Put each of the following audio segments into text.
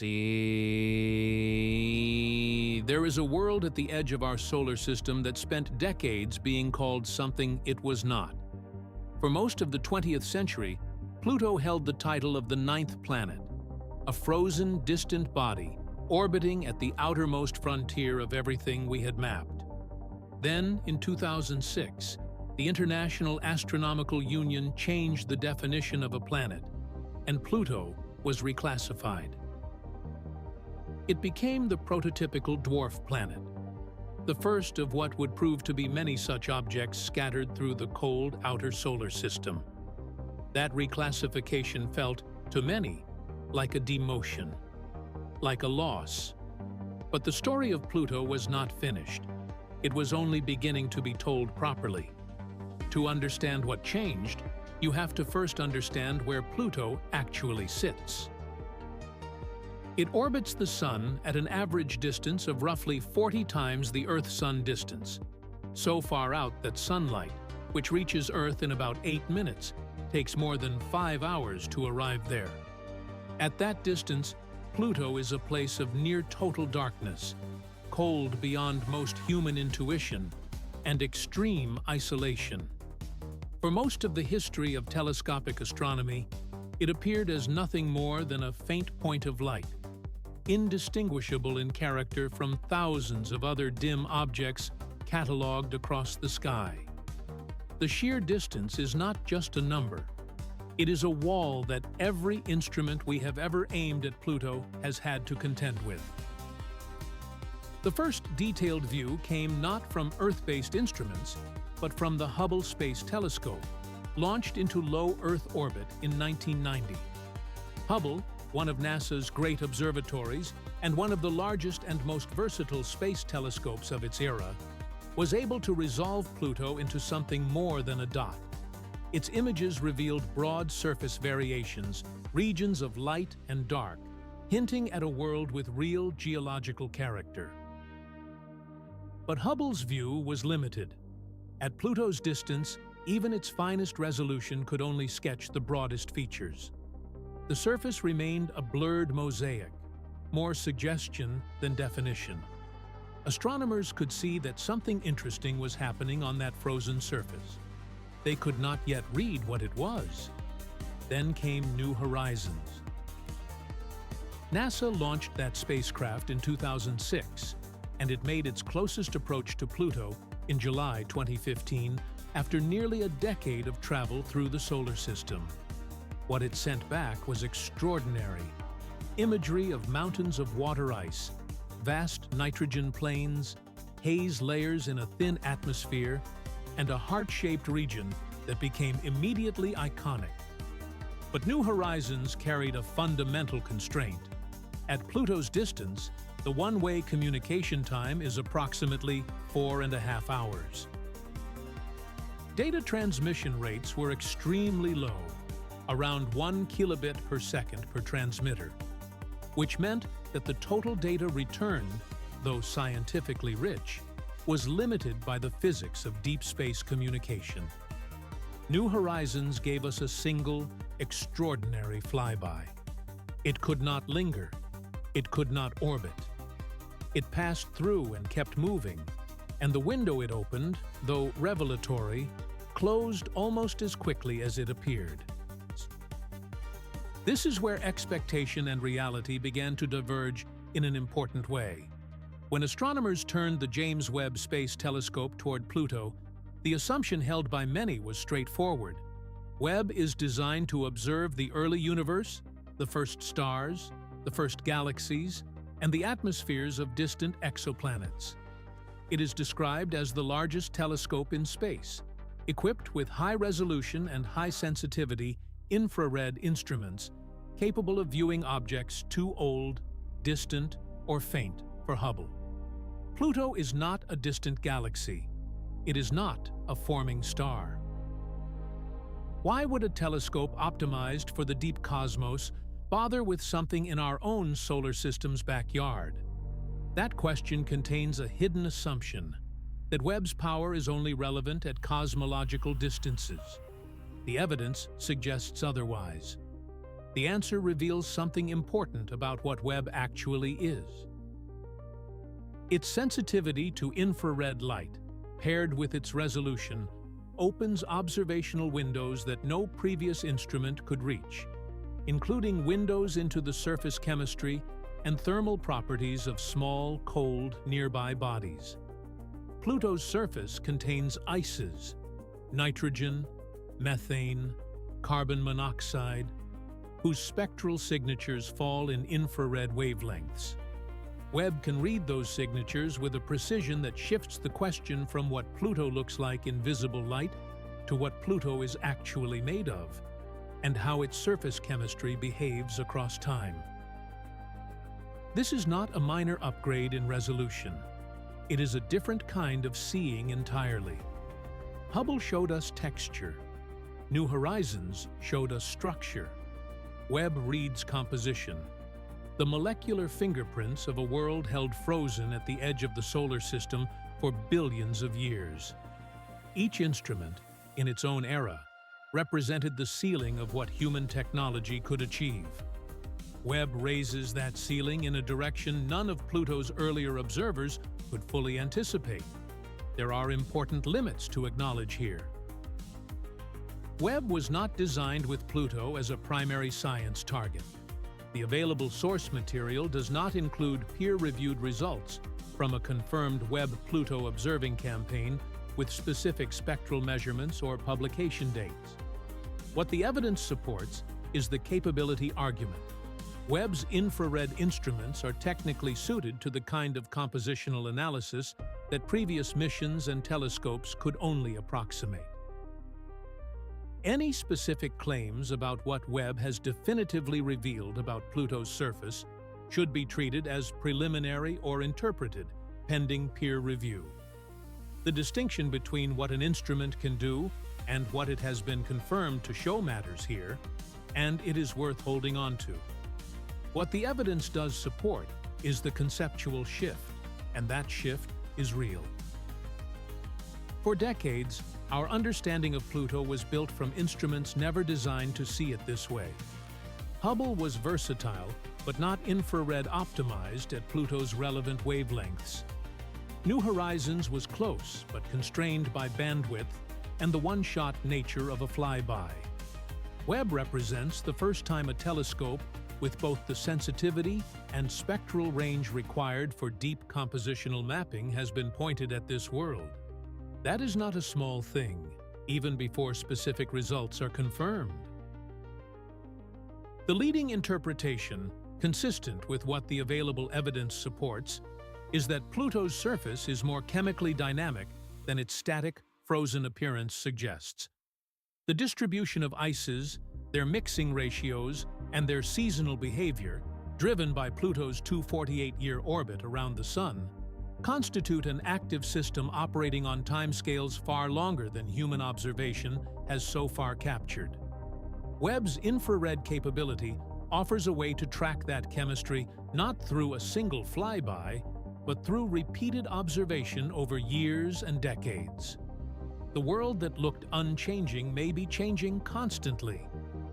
See, there is a world at the edge of our solar system that spent decades being called something it was not. For most of the 20th century, Pluto held the title of the ninth planet, a frozen, distant body orbiting at the outermost frontier of everything we had mapped. Then, in 2006, the International Astronomical Union changed the definition of a planet, and Pluto was reclassified. It became the prototypical dwarf planet, the first of what would prove to be many such objects scattered through the cold outer solar system. That reclassification felt, to many, like a demotion, like a loss. But the story of Pluto was not finished. It was only beginning to be told properly. To understand what changed, you have to first understand where Pluto actually sits. It orbits the Sun at an average distance of roughly 40 times the Earth-Sun distance, so far out that sunlight, which reaches Earth in about 8 minutes, takes more than 5 hours to arrive there. At that distance, Pluto is a place of near total darkness, cold beyond most human intuition, and extreme isolation. For most of the history of telescopic astronomy, it appeared as nothing more than a faint point of light, indistinguishable in character from thousands of other dim objects catalogued across the sky. The sheer distance is not just a number. It is a wall that every instrument we have ever aimed at Pluto has had to contend with. The first detailed view came not from Earth-based instruments, but from the Hubble Space Telescope, launched into low Earth orbit in 1990. Hubble, one of NASA's great observatories and one of the largest and most versatile space telescopes of its era, was able to resolve Pluto into something more than a dot. Its images revealed broad surface variations, regions of light and dark, hinting at a world with real geological character. But Hubble's view was limited. At Pluto's distance, even its finest resolution could only sketch the broadest features. The surface remained a blurred mosaic, more suggestion than definition. Astronomers could see that something interesting was happening on that frozen surface. They could not yet read what it was. Then came New Horizons. NASA launched that spacecraft in 2006, and it made its closest approach to Pluto in July 2015 after nearly a decade of travel through the solar system. What it sent back was extraordinary. Imagery of mountains of water ice, vast nitrogen plains, haze layers in a thin atmosphere, and a heart-shaped region that became immediately iconic. But New Horizons carried a fundamental constraint. At Pluto's distance, the one-way communication time is approximately 4.5 hours. Data transmission rates were extremely low, around 1 kilobit per second per transmitter, which meant that the total data returned, though scientifically rich, was limited by the physics of deep space communication. New Horizons gave us a single, extraordinary flyby. It could not linger. It could not orbit. It passed through and kept moving, and the window it opened, though revelatory, closed almost as quickly as it appeared. This is where expectation and reality began to diverge in an important way. When astronomers turned the James Webb Space Telescope toward Pluto, the assumption held by many was straightforward. Webb is designed to observe the early universe, the first stars, the first galaxies, and the atmospheres of distant exoplanets. It is described as the largest telescope in space, equipped with high-resolution and high-sensitivity infrared instruments capable of viewing objects too old, distant, or faint for Hubble. Pluto is not a distant galaxy. It is not a forming star. Why would a telescope optimized for the deep cosmos bother with something in our own solar system's backyard? That question contains a hidden assumption that Webb's power is only relevant at cosmological distances. The evidence suggests otherwise. the answer reveals something important about what Webb actually is. Its sensitivity to infrared light, paired with its resolution, opens observational windows that no previous instrument could reach, including windows into the surface chemistry and thermal properties of small, cold, nearby bodies. Pluto's surface contains ices, nitrogen, methane, carbon monoxide, whose spectral signatures fall in infrared wavelengths. Webb can read those signatures with a precision that shifts the question from what Pluto looks like in visible light to what Pluto is actually made of, and how its surface chemistry behaves across time. This is not a minor upgrade in resolution. It is a different kind of seeing entirely. Hubble showed us texture. New Horizons showed us structure. Webb reads composition. The molecular fingerprints of a world held frozen at the edge of the solar system for billions of years. Each instrument, in its own era, represented the ceiling of what human technology could achieve. Webb raises that ceiling in a direction none of Pluto's earlier observers could fully anticipate. There are important limits to acknowledge here. Webb was not designed with Pluto as a primary science target. The available source material does not include peer-reviewed results from a confirmed Webb-Pluto observing campaign with specific spectral measurements or publication dates. What the evidence supports is the capability argument. Webb's infrared instruments are technically suited to the kind of compositional analysis that previous missions and telescopes could only approximate. Any specific claims about what Webb has definitively revealed about Pluto's surface should be treated as preliminary or interpreted, pending peer review. The distinction between what an instrument can do and what it has been confirmed to show matters here, and it is worth holding on to. What the evidence does support is the conceptual shift, and that shift is real. For decades, our understanding of Pluto was built from instruments never designed to see it this way. Hubble was versatile, but not infrared optimized at Pluto's relevant wavelengths. New Horizons was close, but constrained by bandwidth and the one-shot nature of a flyby. Webb represents the first time a telescope with both the sensitivity and spectral range required for deep compositional mapping has been pointed at this world. That is not a small thing, even before specific results are confirmed. The leading interpretation, consistent with what the available evidence supports, is that Pluto's surface is more chemically dynamic than its static, frozen appearance suggests. The distribution of ices, their mixing ratios, and their seasonal behavior, driven by Pluto's 248-year orbit around the Sun, constitute an active system operating on timescales far longer than human observation has so far captured. Webb's infrared capability offers a way to track that chemistry not through a single flyby, but through repeated observation over years and decades. The world that looked unchanging may be changing constantly,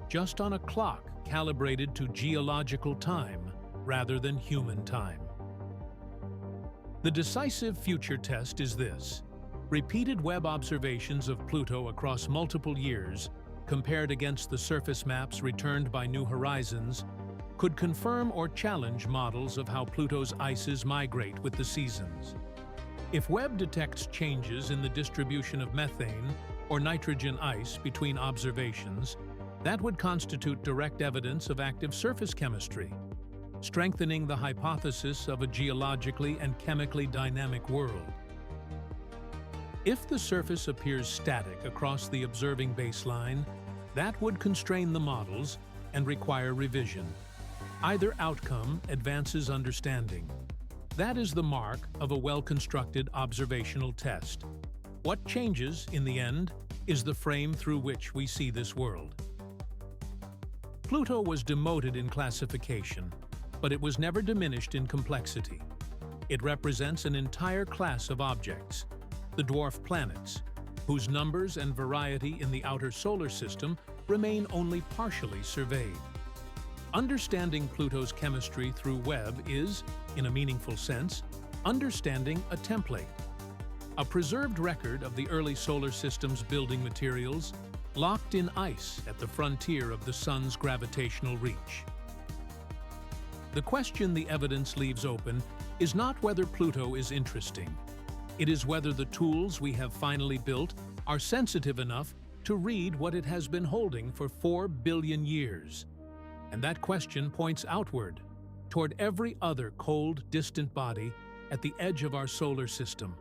just on a clock calibrated to geological time rather than human time. The decisive future test is this: repeated Webb observations of Pluto across multiple years, compared against the surface maps returned by New Horizons, could confirm or challenge models of how Pluto's ices migrate with the seasons. If Webb detects changes in the distribution of methane or nitrogen ice between observations, that would constitute direct evidence of active surface chemistry, strengthening the hypothesis of a geologically and chemically dynamic world. If the surface appears static across the observing baseline, that would constrain the models and require revision. Either outcome advances understanding. That is the mark of a well-constructed observational test. What changes, in the end, is the frame through which we see this world. Pluto was demoted in classification, but it was never diminished in complexity. It represents an entire class of objects, the dwarf planets, whose numbers and variety in the outer solar system remain only partially surveyed. Understanding Pluto's chemistry through Webb is, in a meaningful sense, understanding a template, a preserved record of the early solar system's building materials, locked in ice at the frontier of the Sun's gravitational reach. The question the evidence leaves open is not whether Pluto is interesting. It is whether the tools we have finally built are sensitive enough to read what it has been holding for 4 billion years. And that question points outward, toward every other cold, distant body at the edge of our solar system,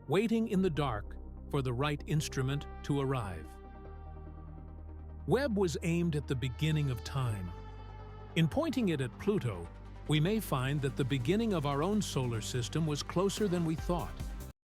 waiting in the dark for the right instrument to arrive. Webb was aimed at the beginning of time. In pointing it at Pluto, we may find that the beginning of our own solar system was closer than we thought.